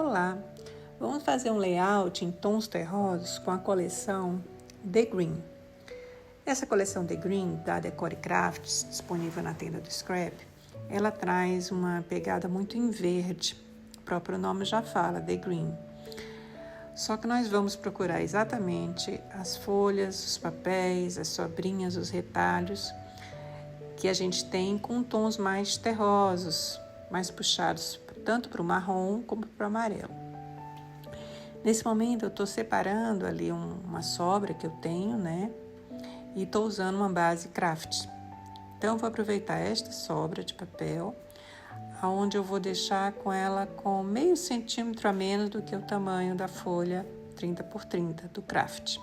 Olá! Vamos fazer um layout em tons terrosos com a coleção The Green. Essa coleção The Green, da Decore Crafts, disponível na tenda do Scrap, ela traz uma pegada muito em verde. O próprio nome já fala, The Green. Só que nós vamos procurar exatamente as folhas, os papéis, as sobrinhas, os retalhos que a gente tem com tons mais terrosos, mais puxados tanto para o marrom como para o amarelo. Nesse momento eu estou separando ali uma sobra que eu tenho, né? E estou usando uma base craft. Então eu vou aproveitar esta sobra de papel, onde eu vou deixar com ela com meio centímetro a menos do que o tamanho da folha 30 por 30 do craft.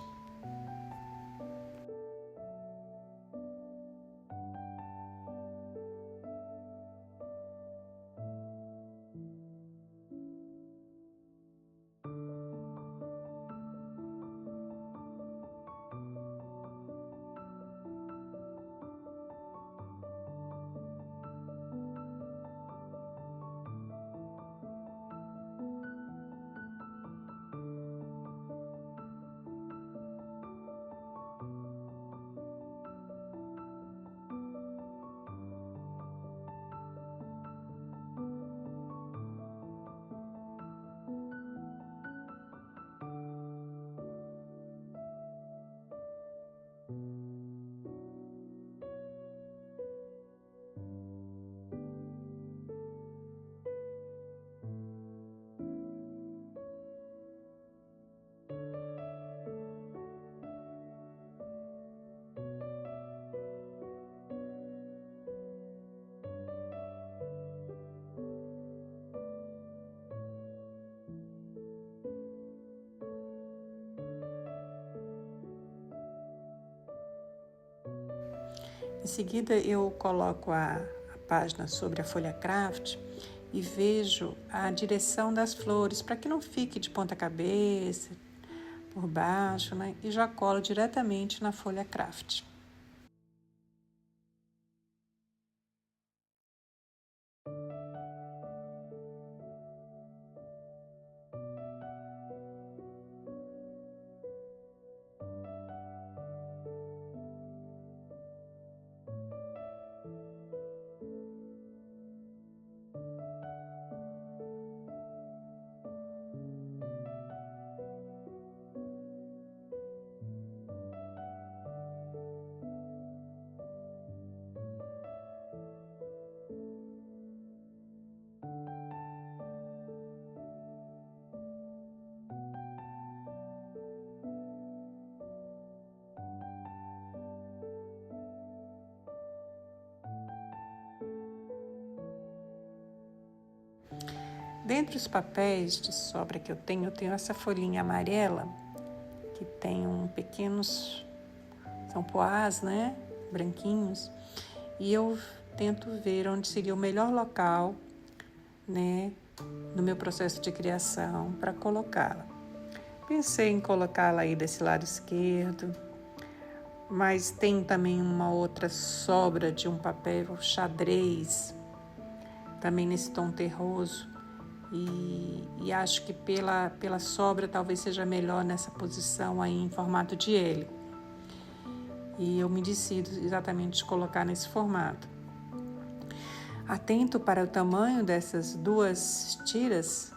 Em seguida, eu coloco a página sobre a folha craft e vejo a direção das flores, para que não fique de ponta cabeça, por baixo, né? E já colo diretamente na folha craft. Dentre os papéis de sobra que eu tenho essa folhinha amarela, que tem são poás, né, branquinhos, e eu tento ver onde seria o melhor local, né, no meu processo de criação para colocá-la. Pensei em colocá-la aí desse lado esquerdo, mas tem também uma outra sobra de um papel xadrez, também nesse tom terroso, e acho que pela sobra talvez seja melhor nessa posição aí em formato de L. E eu me decido exatamente de colocar nesse formato. Atento para o tamanho dessas duas tiras,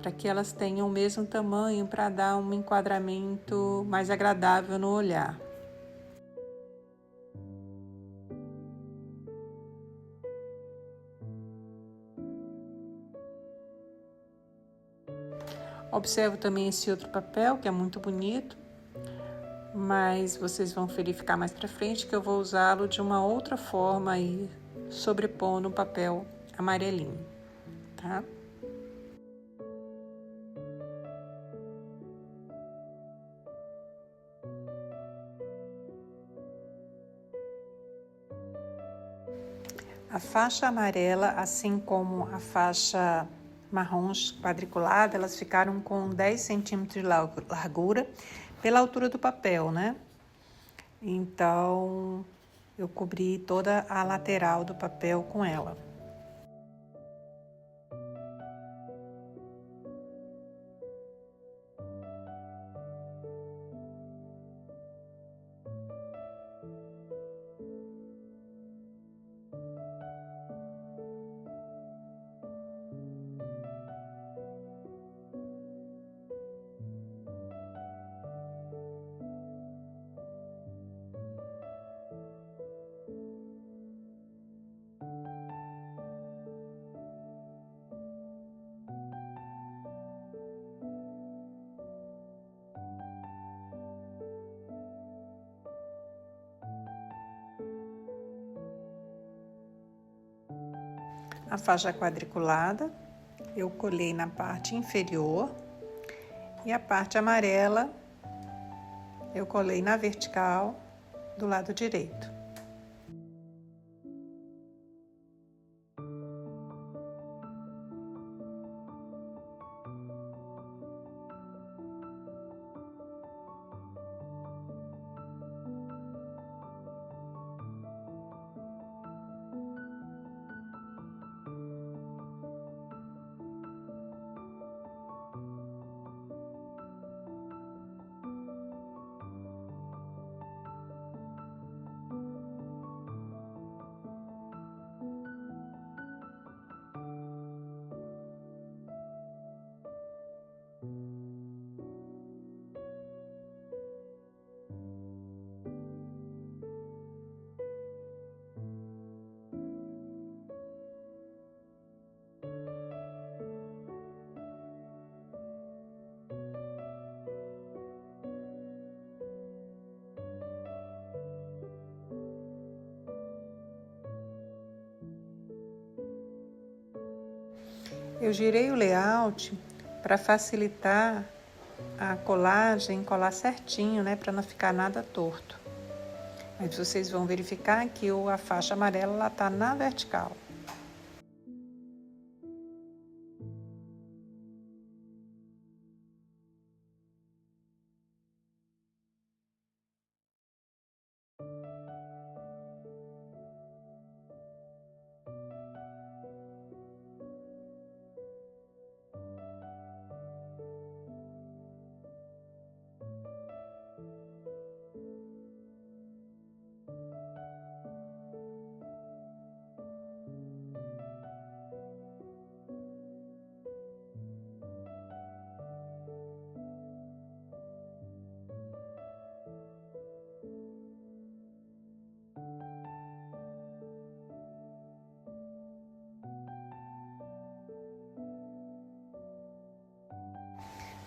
para que elas tenham o mesmo tamanho, para dar um enquadramento mais agradável no olhar. Observo também esse outro papel, que é muito bonito, mas vocês vão verificar mais para frente que eu vou usá-lo de uma outra forma aí, sobrepondo o papel amarelinho, tá? A faixa amarela, assim como a faixa marrom quadriculada, elas ficaram com 10 centímetros de largura pela altura do papel, né? Então, eu cobri toda a lateral do papel com ela. a faixa quadriculada, eu colei na parte inferior e a parte amarela eu colei na vertical do lado direito. Eu girei o layout para facilitar a colagem, colar certinho, né, para não ficar nada torto. Mas vocês vão verificar que a faixa amarela está na vertical.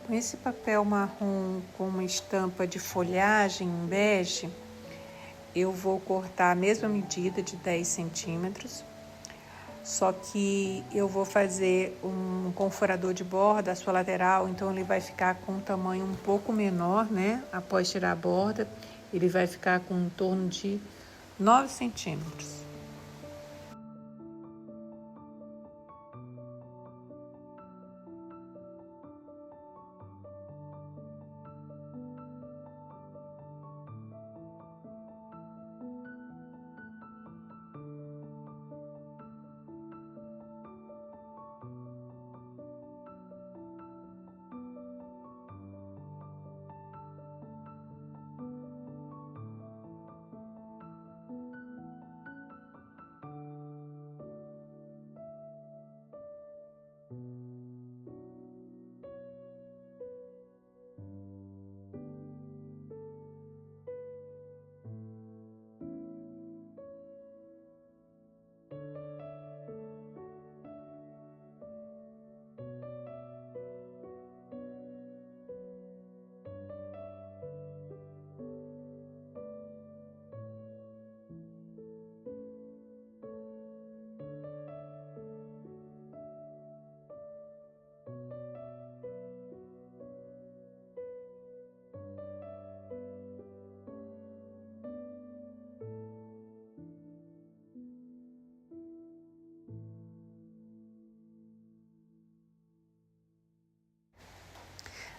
Com esse papel marrom com uma estampa de folhagem em bege, eu vou cortar a mesma medida de 10 centímetros, só que eu vou fazer com furador de borda a sua lateral, então ele vai ficar com um tamanho um pouco menor, né? Após tirar a borda, ele vai ficar com em torno de 9 centímetros.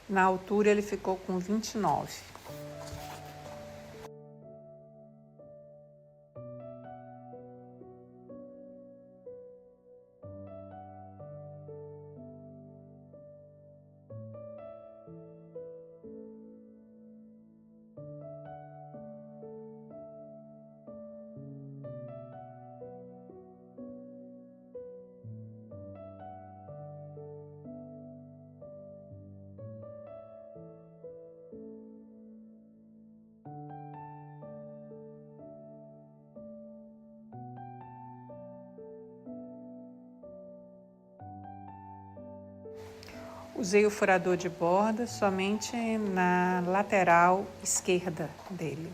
Na altura ele ficou com 29. Usei o furador de borda somente na lateral esquerda dele.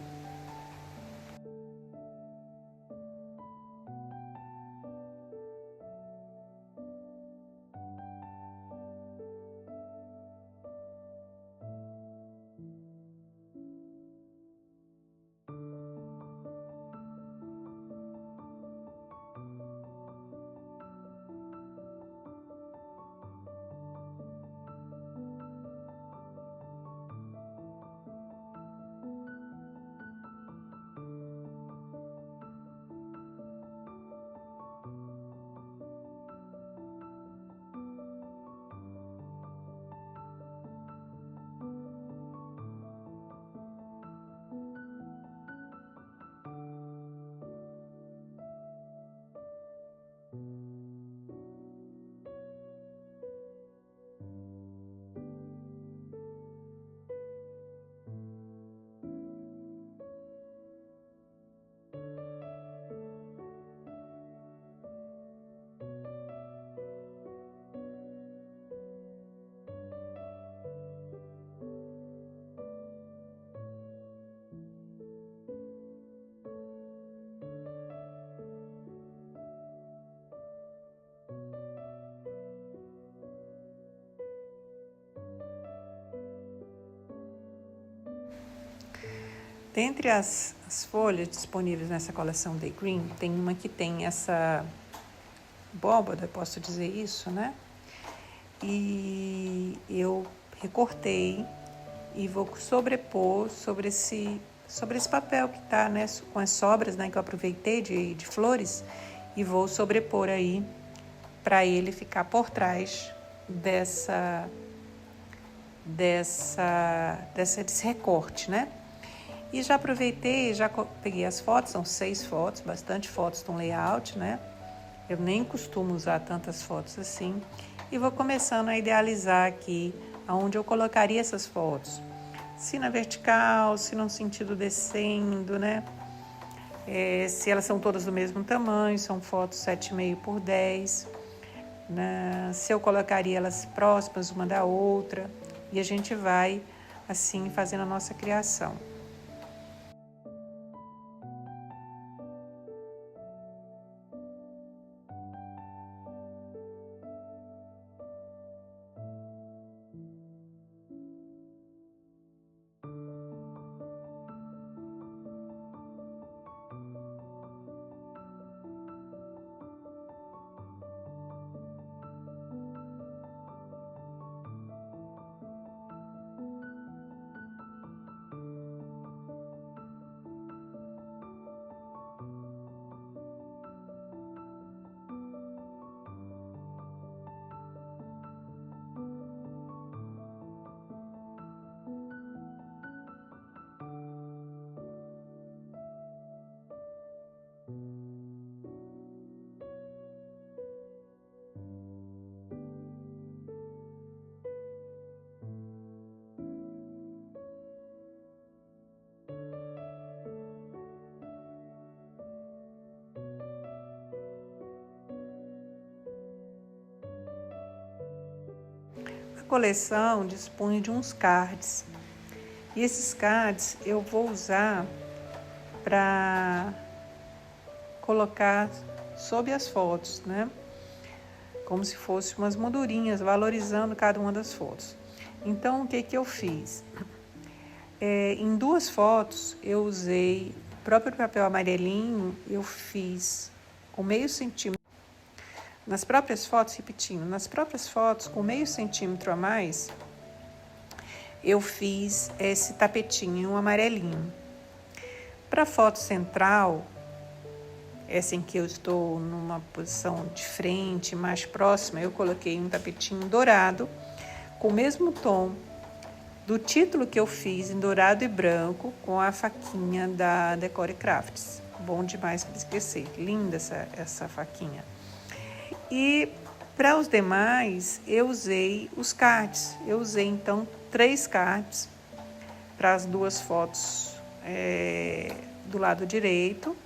Dentre as folhas disponíveis nessa coleção The Green, tem uma que tem essa abóbada, posso dizer isso, né? E eu recortei e vou sobrepor sobre esse papel que está, né, com as sobras, né, que eu aproveitei de flores, e vou sobrepor aí para ele ficar por trás desse recorte, né? E já aproveitei, já peguei as fotos, são 6 fotos, bastante fotos de um layout, né? Eu nem costumo usar tantas fotos assim. E vou começando a idealizar aqui aonde eu colocaria essas fotos. Se na vertical, se num sentido descendo, né? Se elas são todas do mesmo tamanho, são fotos 7,5 por 10. Né? Se eu colocaria elas próximas uma da outra. E a gente vai, assim, fazendo a nossa criação. A coleção dispõe de uns cards. E esses cards eu vou usar para colocar sob as fotos, né? Como se fossem umas moldurinhas, valorizando cada uma das fotos. Então, o que eu fiz? Em 2 fotos, eu usei o próprio papel amarelinho, eu fiz com meio centímetro. Nas próprias fotos, repetindo, nas próprias fotos, com meio centímetro a mais, eu fiz esse tapetinho amarelinho. Para a foto central, essa em que eu estou numa posição de frente, mais próxima, eu coloquei um tapetinho dourado, com o mesmo tom do título que eu fiz em dourado e branco, com a faquinha da Decore Crafts. Bom demais para esquecer, linda essa faquinha. E para os demais, eu usei os cards. Eu usei, então, 3 cards para as 2 fotos do lado direito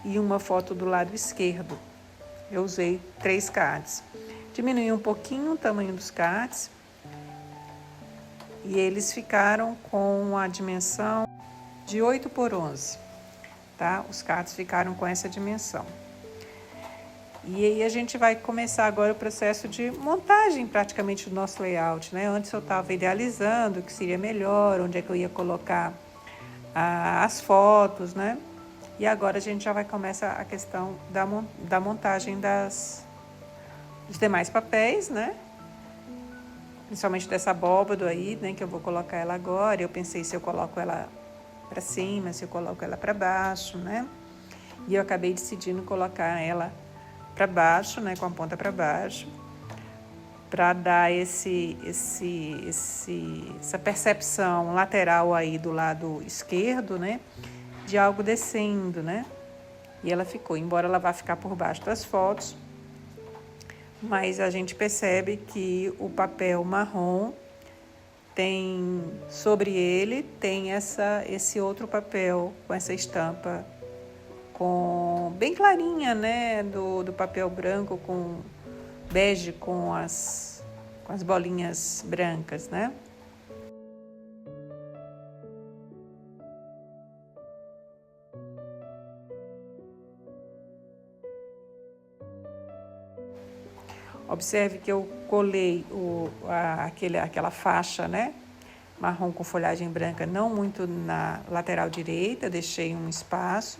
e uma foto do lado esquerdo. Eu usei 3 cards. Diminui um pouquinho o tamanho dos cards e eles ficaram com a dimensão de 8 por 11, tá? Os cards ficaram com essa dimensão. E aí a gente vai começar agora o processo de montagem praticamente do nosso layout, né? Antes eu estava idealizando o que seria melhor, onde é que eu ia colocar as fotos, né? E agora a gente já vai começar a questão da montagem dos demais papéis, né? Principalmente dessa abóbado aí, né? Que eu vou colocar ela agora. Eu pensei se eu coloco ela para cima, se eu coloco ela para baixo, né? E eu acabei decidindo colocar ela para baixo, né? Com a ponta para baixo, para dar essa percepção lateral aí do lado esquerdo, né? De algo descendo, né? E ela ficou, embora ela vá ficar por baixo das fotos, mas a gente percebe que o papel marrom tem, sobre ele, tem esse outro papel com essa estampa bem clarinha, né? Do papel branco com bege com as bolinhas brancas, né? Observe que eu colei aquela faixa, né, marrom com folhagem branca, não muito na lateral direita, deixei um espaço,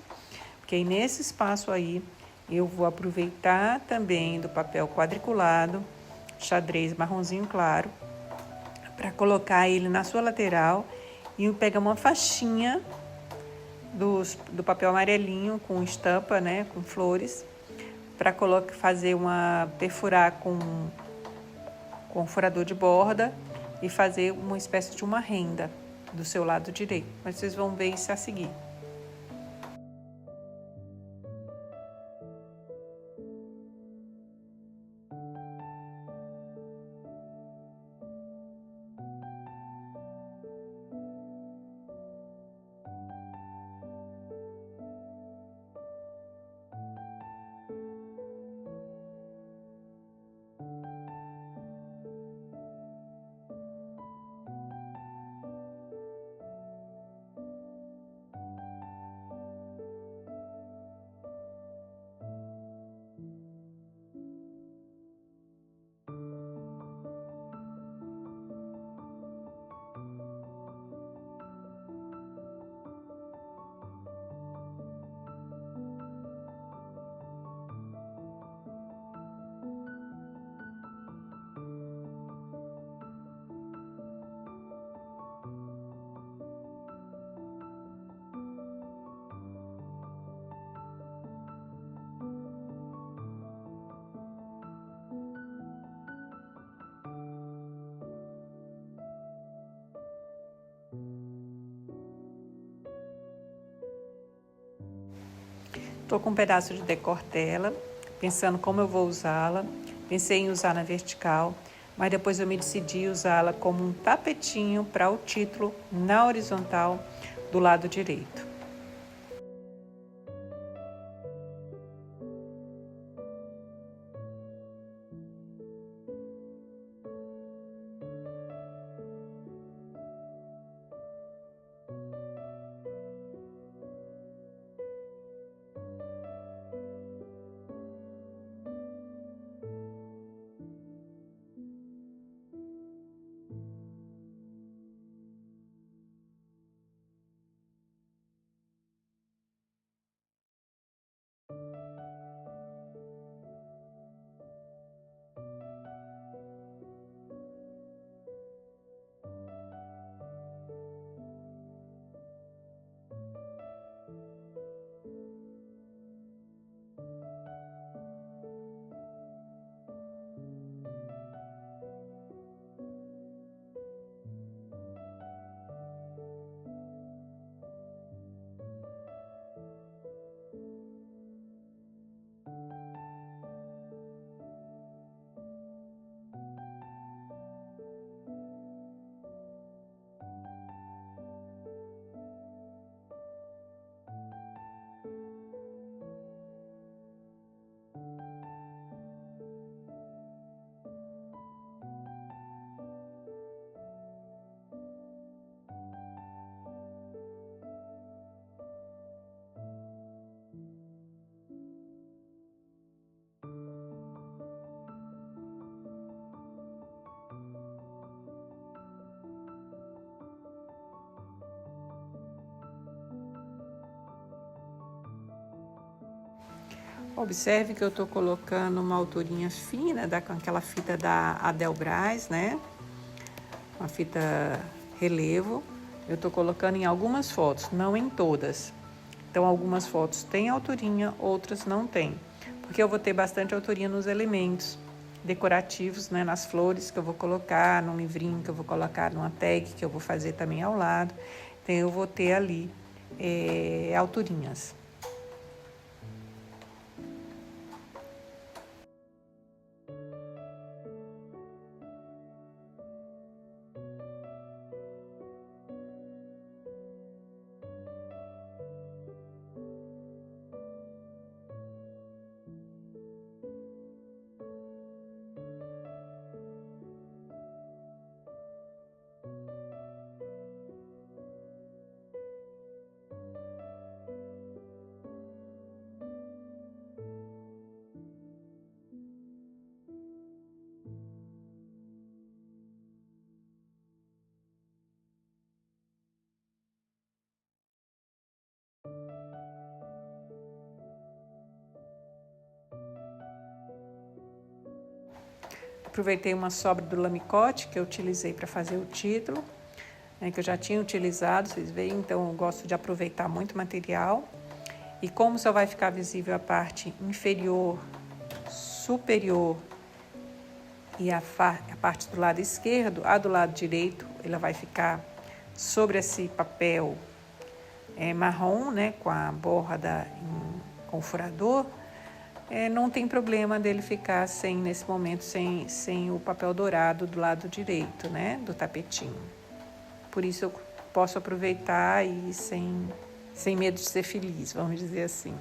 porque aí nesse espaço aí eu vou aproveitar também do papel quadriculado, xadrez marronzinho claro, para colocar ele na sua lateral e pegar uma faixinha do papel amarelinho com estampa, né, com flores, para fazer perfurar com um furador de borda e fazer uma espécie de uma renda do seu lado direito. Mas vocês vão ver isso a seguir. Estou com um pedaço de decortela, pensando como eu vou usá-la. Pensei em usar na vertical, mas depois eu me decidi usá-la como um tapetinho para o título na horizontal do lado direito. Observe que eu estou colocando uma alturinha fina, com aquela fita da Adelbras, né? Uma fita relevo. Eu estou colocando em algumas fotos, não em todas. Então, algumas fotos têm alturinha, outras não têm. Porque eu vou ter bastante alturinha nos elementos decorativos, né? Nas flores que eu vou colocar, no livrinho que eu vou colocar, numa tag que eu vou fazer também ao lado. Então, eu vou ter ali alturinhas. Aproveitei uma sobra do lamicote que eu utilizei para fazer o título, né, que eu já tinha utilizado, vocês veem, então eu gosto de aproveitar muito material. E como só vai ficar visível a parte inferior, superior e a parte do lado esquerdo, a do lado direito, ela vai ficar sobre esse papel marrom, né, com a borda com o furador. Não tem problema dele ficar nesse momento, sem o papel dourado do lado direito, né, do tapetinho. Por isso eu posso aproveitar e sem medo de ser feliz, vamos dizer assim.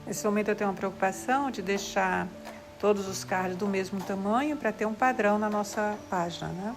Nesse momento eu tenho uma preocupação de deixar todos os cards do mesmo tamanho para ter um padrão na nossa página, né?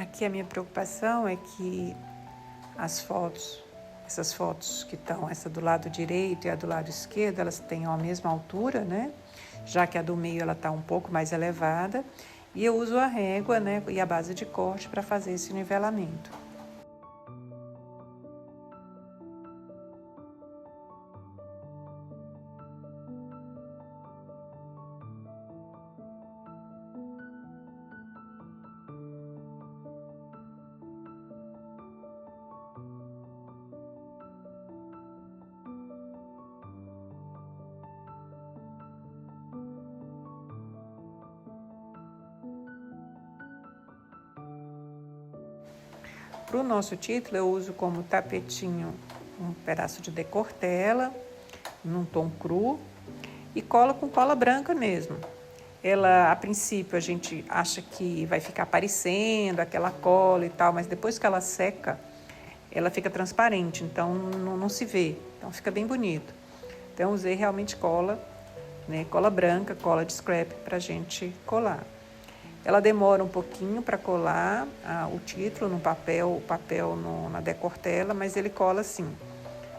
Aqui a minha preocupação é que essas fotos que estão, essa do lado direito e a do lado esquerdo, elas tenham a mesma altura, né? Já que a do meio ela está um pouco mais elevada. E eu uso a régua, né, e a base de corte para fazer esse nivelamento. Para o nosso título, eu uso como tapetinho um pedaço de decortela, num tom cru, e colo com cola branca mesmo. Ela, a princípio, a gente acha que vai ficar aparecendo aquela cola e tal, mas depois que ela seca, ela fica transparente, então não se vê, então fica bem bonito. Então, usei realmente cola, né, cola branca, cola de scrap para a gente colar. Ela demora um pouquinho para colar o título no papel, o papel na decortela, mas ele cola sim.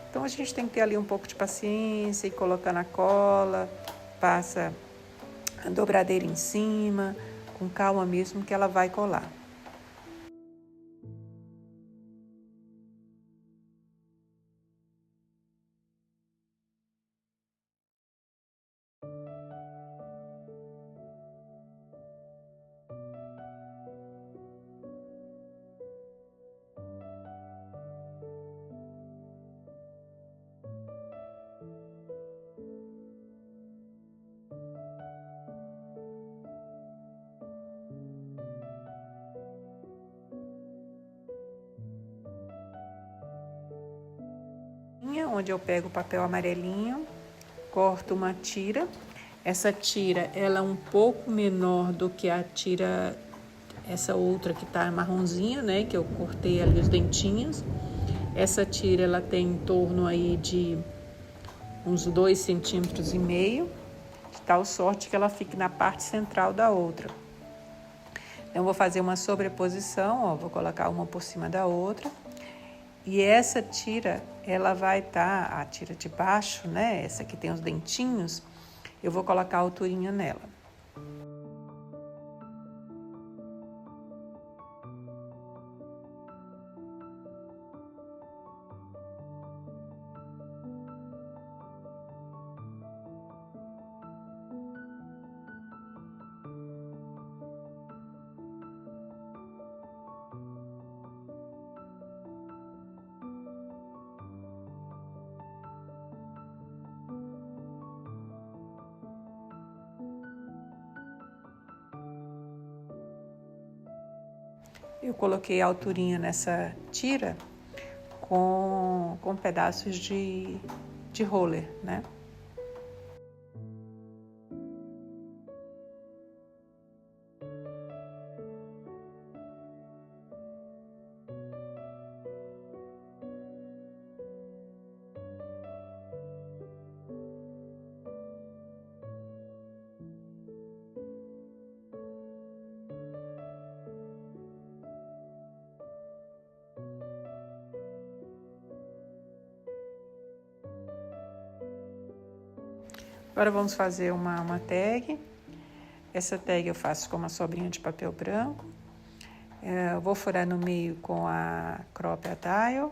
Então a gente tem que ter ali um pouco de paciência e colocando a cola, passa a dobradeira em cima, com calma mesmo que ela vai colar. Onde eu pego o papel amarelinho, corto uma tira. Essa tira ela é um pouco menor do que a tira, essa outra que tá marronzinha, né? Que eu cortei ali os dentinhos. Essa tira ela tem em torno aí de uns 2,5 centímetros, de tal sorte que ela fique na parte central da outra. Então, vou fazer uma sobreposição, ó, vou colocar uma por cima da outra. E essa tira, ela vai estar, a tira de baixo, né? Essa que tem os dentinhos, eu vou colocar a alturinha nela. Eu coloquei a alturinha nessa tira com pedaços de roller, né? Agora vamos fazer uma tag. Essa tag eu faço com uma sobrinha de papel branco. Eu vou furar no meio com a Crop-A-Tile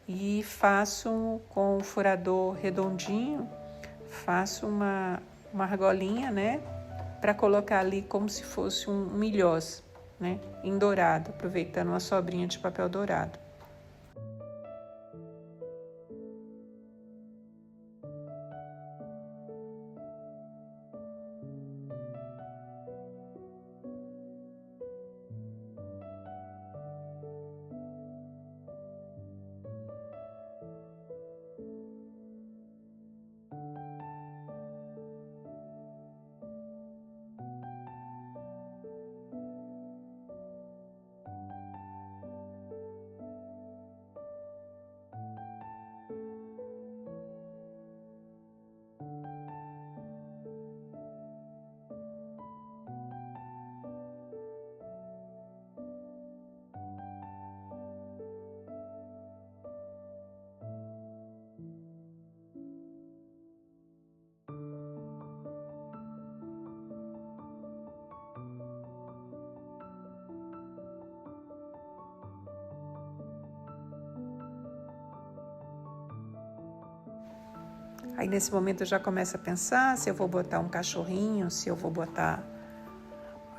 e faço com o furador redondinho, faço uma argolinha, né? Para colocar ali como se fosse um milhós, né? Em dourado, aproveitando uma sobrinha de papel dourado. Aí nesse momento eu já começo a pensar se eu vou botar um cachorrinho, se eu vou botar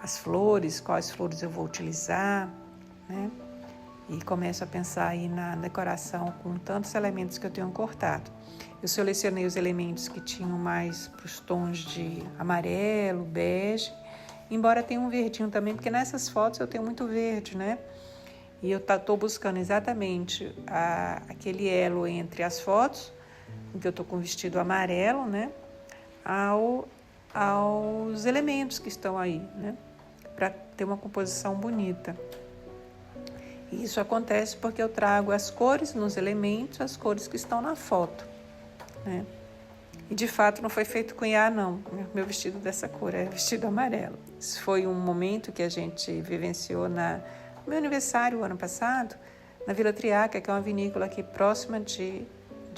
as flores, quais flores eu vou utilizar, né? E começo a pensar aí na decoração com tantos elementos que eu tenho cortado. Eu selecionei os elementos que tinham mais para os tons de amarelo, bege, embora tenha um verdinho também, porque nessas fotos eu tenho muito verde, né? E eu estou buscando exatamente aquele elo entre as fotos, em que eu estou com o vestido amarelo, né? Aos elementos que estão aí, né? Para ter uma composição bonita. E isso acontece porque eu trago as cores nos elementos, as cores que estão na foto, né? E de fato não foi feito com IA, não. Meu vestido dessa cor é vestido amarelo. Isso foi um momento que a gente vivenciou no meu aniversário, o ano passado, na Vila Triaca, que é uma vinícola aqui próxima de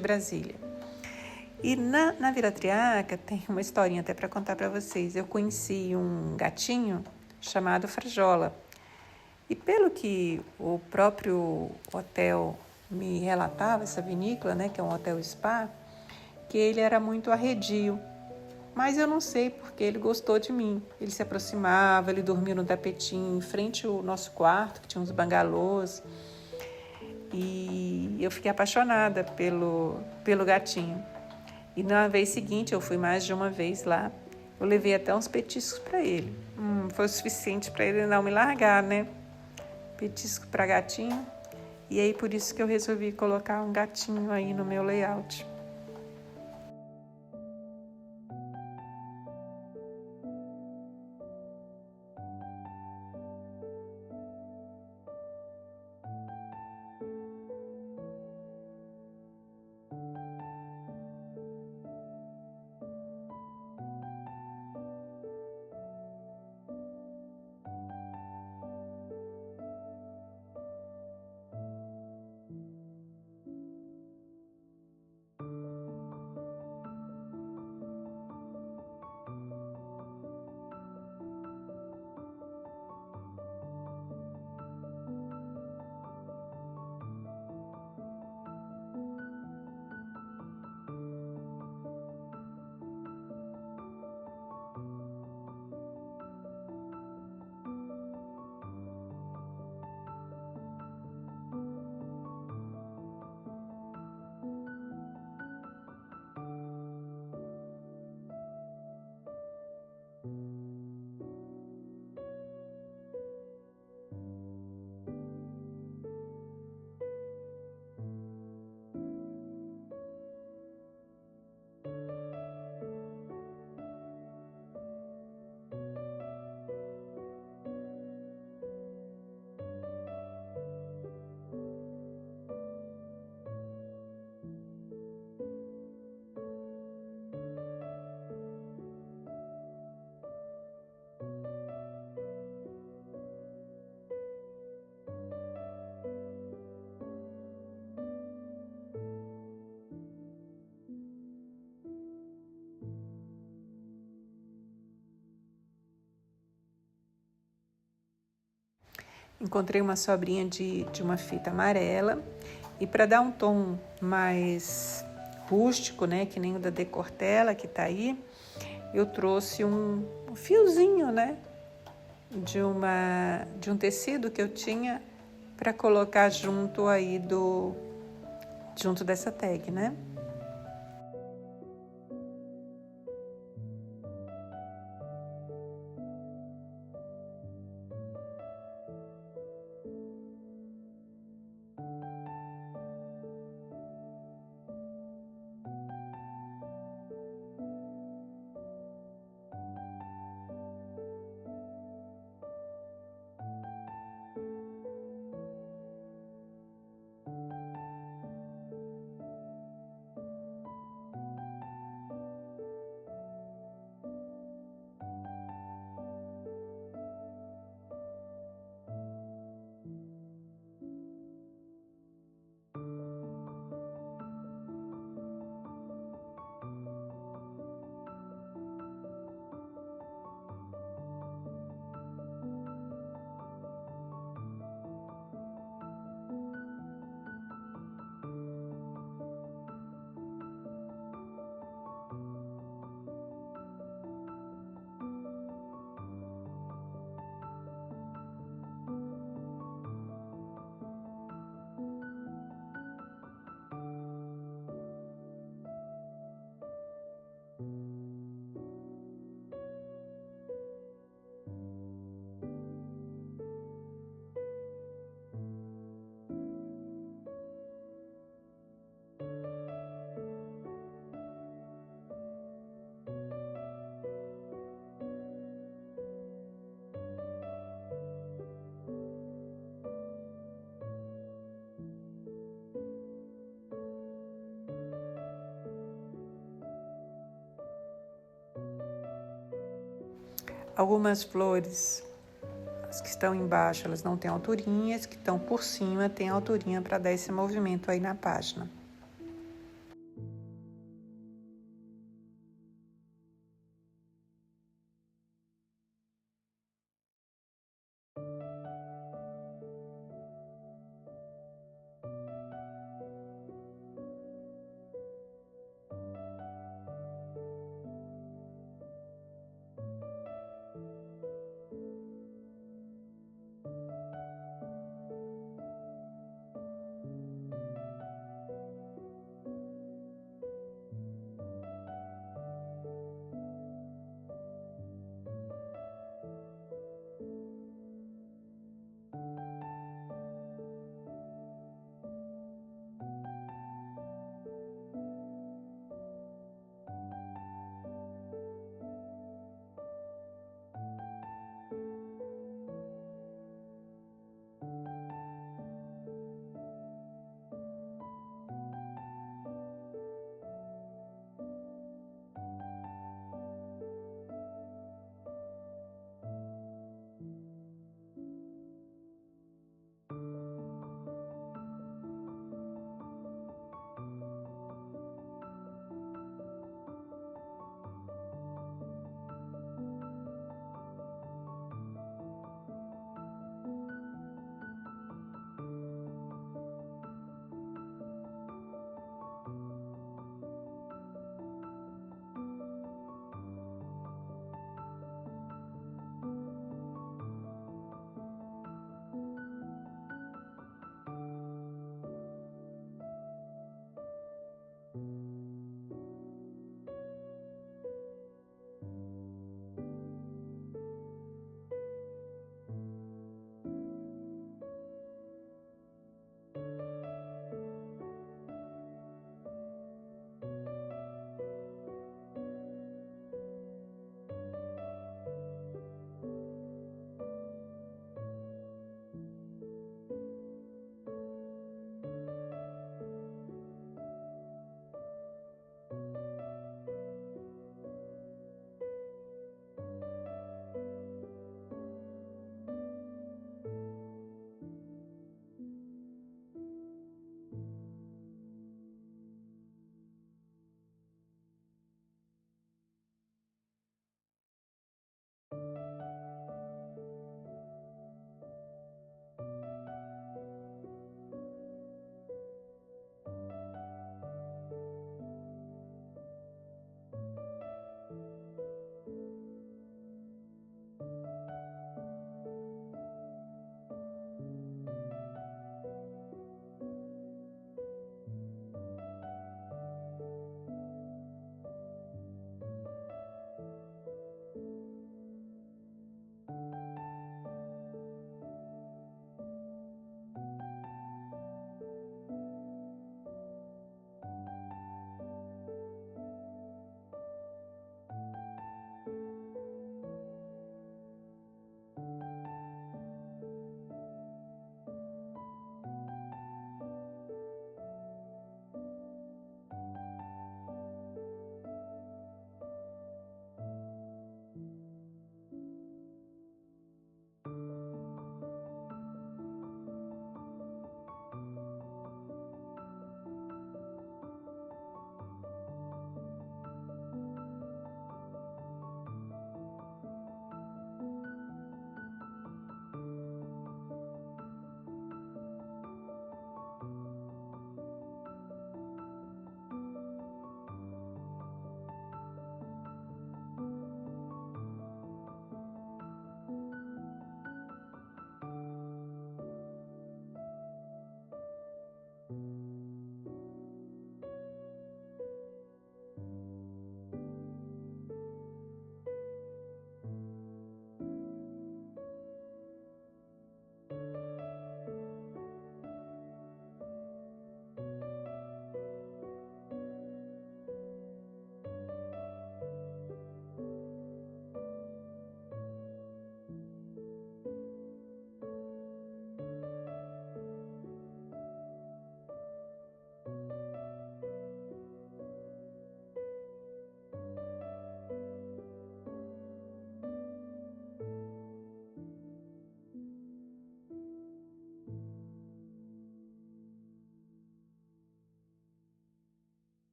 Brasília. E na Vila Triaca tem uma historinha até para contar para vocês. Eu conheci um gatinho chamado Frajola. E pelo que o próprio hotel me relatava, essa vinícola, né, que é um hotel spa, que ele era muito arredio. Mas eu não sei porque ele gostou de mim. Ele se aproximava, ele dormia no tapetinho em frente ao nosso quarto, que tinha uns bangalôs. E eu fiquei apaixonada pelo gatinho. E na vez seguinte, eu fui mais de uma vez lá, eu levei até uns petiscos para ele. Foi o suficiente para ele não me largar, né? Petisco para gatinho. E aí por isso que eu resolvi colocar um gatinho aí no meu layout. Encontrei uma sobrinha de uma fita amarela e para dar um tom mais rústico, né, que nem o da Decortella que tá aí, eu trouxe um fiozinho, né, de um tecido que eu tinha para colocar junto aí junto dessa tag, né? Algumas flores, as que estão embaixo, elas não têm alturinha, as que estão por cima têm alturinha para dar esse movimento aí na página.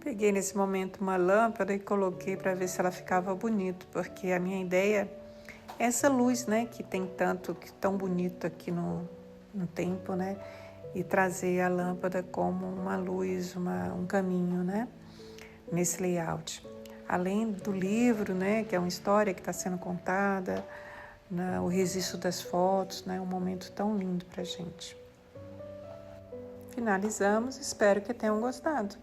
Peguei nesse momento uma lâmpada e coloquei para ver se ela ficava bonita, porque a minha ideia é essa luz, né, que tem tanto, que tão bonito aqui no tempo, né, e trazer a lâmpada como uma luz, um caminho, né, nesse layout. Além do livro, né, que é uma história que está sendo contada, né, o registro das fotos, né, um momento tão lindo para a gente. Finalizamos, espero que tenham gostado.